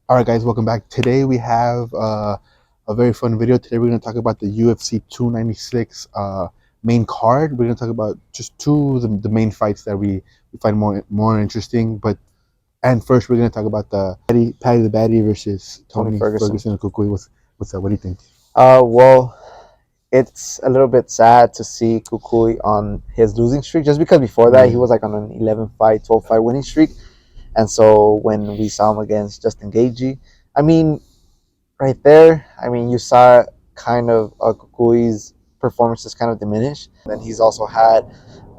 All right, guys, welcome back. Today we have a very fun video. Today we're going to talk about the UFC 296 main card. We're going to talk about just two of the main fights that we find more interesting. And first we're going to talk about the Paddy the Baddy versus Tony Tony Ferguson. Ferguson and Cucuy. What's that? What do you think? Well, it's a little bit sad to see Cucuy on his losing streak, just because before that he Yeah. was like on an 11 fight, 12 fight winning streak. And so when we saw him against Justin Gaethje, I mean, right there, you saw kind of Cucuy's performances kind of diminish. Then he's also had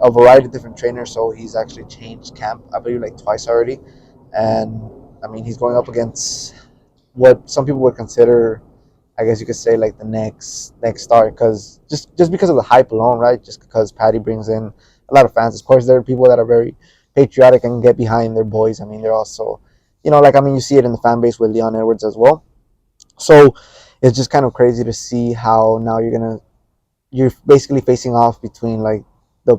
a variety of different trainers, so he's actually changed camp, I believe, like twice already. And he's going up against what some people would consider, I guess you could say, like the next star, because just because of the hype alone, right? Just because Paddy brings in a lot of fans. Of course, there are people that are very patriotic and get behind their boys. They're also, you see it in the fan base with Leon Edwards as well. So it's just kind of crazy to see how now you're basically facing off between like the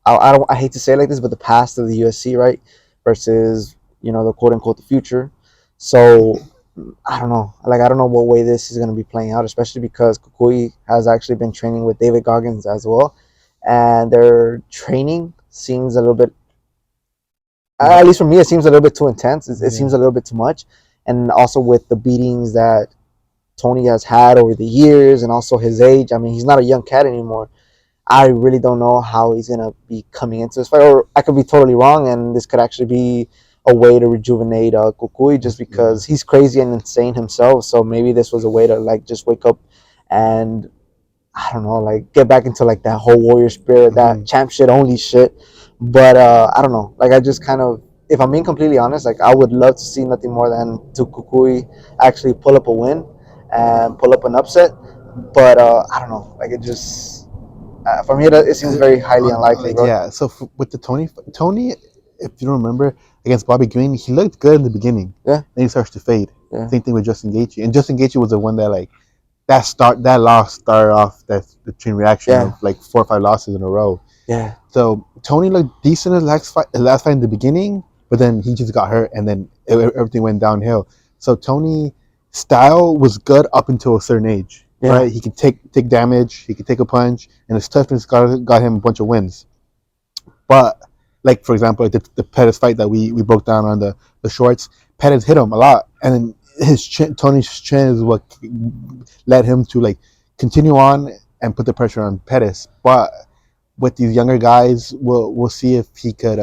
I hate to say it like this, but the past of the UFC, right, versus the quote unquote the future. So I don't know. Like, I don't know what way this is going to be playing out, especially because Cucuy has actually been training with David Goggins as well, and their training seems a little bit, at least for me, it seems a little bit too intense. It seems a little bit too much, and also with the beatings that Tony has had over the years, and also his age. He's not a young cat anymore. I really don't know how he's gonna be coming into this fight, or I could be totally wrong, and this could actually be a way to rejuvenate Cucuy, just because he's crazy and insane himself. So maybe this was a way to like just wake up and, I don't know, like get back into like that whole warrior spirit, that champ shit only shit. But I don't know, like I just kind of, if I'm being completely honest, like I would love to see nothing more than to Cucuy actually pull up a win and pull up an upset. But I don't know, like it just, for me, it seems very highly unlikely, bro. Yeah. So with the Tony, if you don't remember against Bobby Green, he looked good in the beginning. Yeah, Then he starts to fade. yeah, Same thing with Justin Gaethje, and Justin Gaethje was the one that like that loss started off the chain reaction yeah, of like 4 or 5 losses in a row. yeah, So Tony looked decent in the last fight in the beginning, but then he just got hurt, and then everything went downhill. So Tony style was good up until a certain age, yeah, right? He could take damage, he could take a punch, and his toughness got him a bunch of wins. But like for example, like the Pettis fight that we broke down on the shorts, Pettis hit him a lot, and then Tony's chin is what led him to like continue on and put the pressure on Pettis. But with these younger guys, we'll see if he could.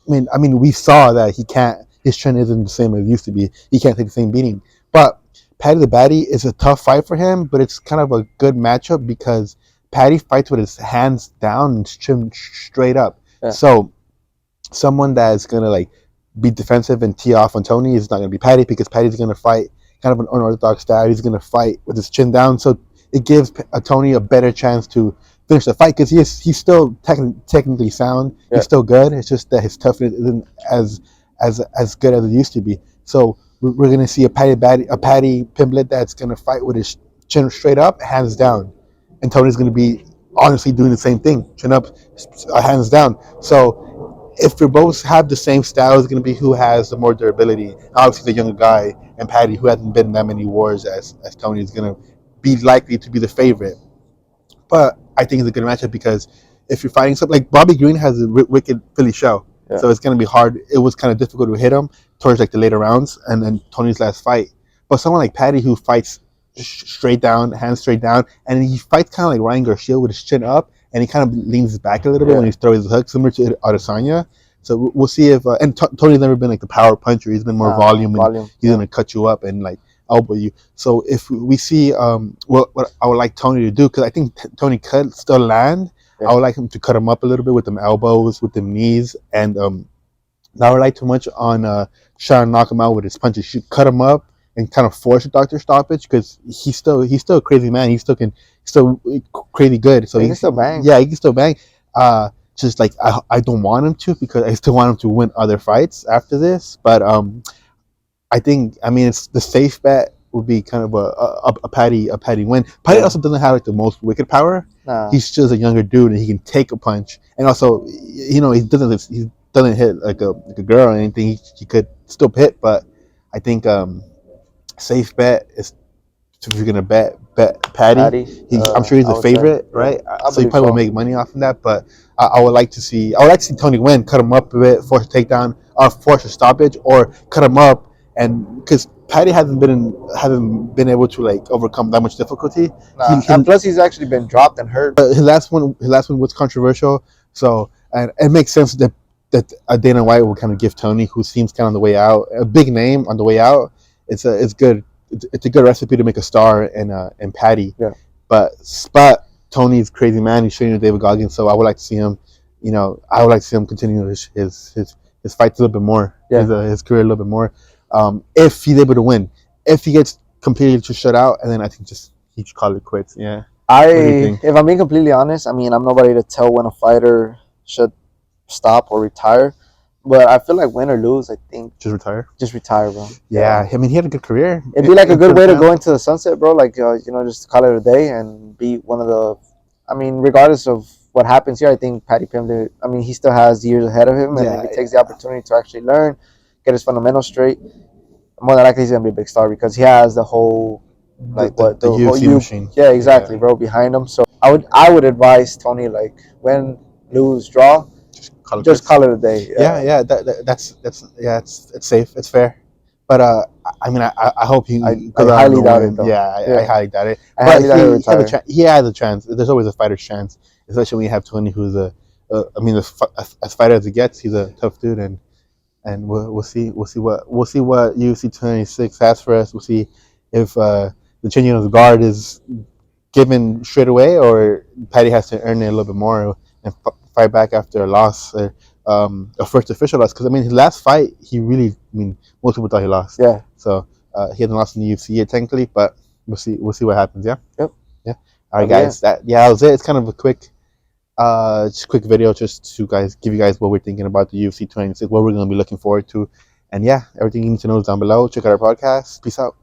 We saw that he can't. His chin isn't the same as it used to be. He can't take the same beating. But Paddy the Baddy is a tough fight for him, but it's kind of a good matchup because Paddy fights with his hands down and his chin straight up. yeah. So someone that is gonna like be defensive and tee off on Tony is not gonna be Paddy, because Paddy's gonna fight kind of an unorthodox style. He's gonna fight with his chin down, so it gives Tony a better chance to finish the fight because he's still technically sound. Yeah. He's still good. It's just that his toughness isn't as good as it used to be. So we're gonna see a Paddy Pimblett that's gonna fight with his chin straight up, hands down, and Tony's gonna be honestly doing the same thing, chin up, hands down. So if we both have the same style, it's going to be who has the more durability. Obviously, the younger guy and Paddy, who hasn't been in that many wars as Tony, is going to be likely to be the favorite. But I think it's a good matchup because if you're fighting something like Bobby Green has a wicked Philly show, Yeah. so it's going to be hard. It was kind of difficult to hit him towards like the later rounds and then Tony's last fight. But someone like Paddy who fights straight down, hands straight down, and he fights kind of like Ryan Garcia with his chin up, and he kind of leans back a little bit when he's throwing his hook, similar to Adesanya. So we'll see if and Tony's never been like the power puncher. He's been more volume, and he's gonna cut you up and like elbow you. So if we see what I would like Tony to do, because I think Tony could still land. Yeah. I would like him to cut him up a little bit with them elbows, with them knees, and not rely too much on trying to knock him out with his punches. You should cut him up and kind of force a doctor stoppage because he's still a crazy man. He's still crazy good. So he can still bang. Yeah, he can still bang. Just like I don't want him to, because I still want him to win other fights after this. But I think it's the safe bet would be kind of a Paddy win. Paddy also doesn't have like the most wicked power. Nah. He's just a younger dude and he can take a punch, and also he doesn't hit like a girl or anything. He could still hit, but I think safe bet is if you're gonna bet Paddy. Paddy, I'm sure he's I a would say, favorite, yeah, right? I So you believe probably will so. make money off of that. But I would like to see Tony win, cut him up a bit, force a takedown, or force a stoppage, or cut him up, and because Paddy hasn't been able to like overcome that much difficulty. Nah, and plus he's actually been dropped and hurt. His last one was controversial, so and it makes sense that Dana White will kind of give Tony, who seems kind of on the way out, a big name on the way out. It's good. It's a good recipe to make a star in Paddy. Yeah. But Tony's crazy man. He's training with David Goggins, so I would like to see him. I would like to see him continue his fights a little bit more. Yeah. His career a little bit more. If he's able to win, if he gets completely just shut out, and then I think just he should call it quits. Yeah. If I'm being completely honest, I mean, I'm nobody to tell when a fighter should stop or retire, but I feel like win or lose, I think Just retire. just retire, bro. Yeah, I mean, he had a good career. It'd be like a good way to go into the sunset, bro. Like, just call it a day and be one of the. I mean, regardless of what happens here, I think Paddy Pimblett, I mean, he still has years ahead of him, and if he takes the opportunity to actually learn, get his fundamentals straight, more than likely he's gonna be a big star because he has the whole like the whole UFC machine. Yeah, exactly, bro, behind him. So I would advise Tony, like, win, lose, draw, just call it a day. Yeah. That's it's safe. It's fair. But I mean, I hope he. I highly doubt it, though. I highly doubt it. I But highly doubt he'll retire. he has a chance. There's always a fighter's chance, especially when you have Tony, who's I mean, as fighter as it gets, he's a tough dude, and we'll see what UFC 26 has for us. We'll see if the changing of the guard is given straight away, or Paddy has to earn it a little bit more and fight back after a loss, a first official loss. Because I mean, his last fight, most people thought he lost. Yeah. So he hasn't lost in the UFC yet, technically, but we'll see what happens. Yeah. Yep. Yeah. All right, guys. That was it. It's kind of a quick video just to give you guys what we're thinking about the UFC 26, what we're going to be looking forward to, and yeah, everything you need to know is down below. Check out our podcast. Peace out.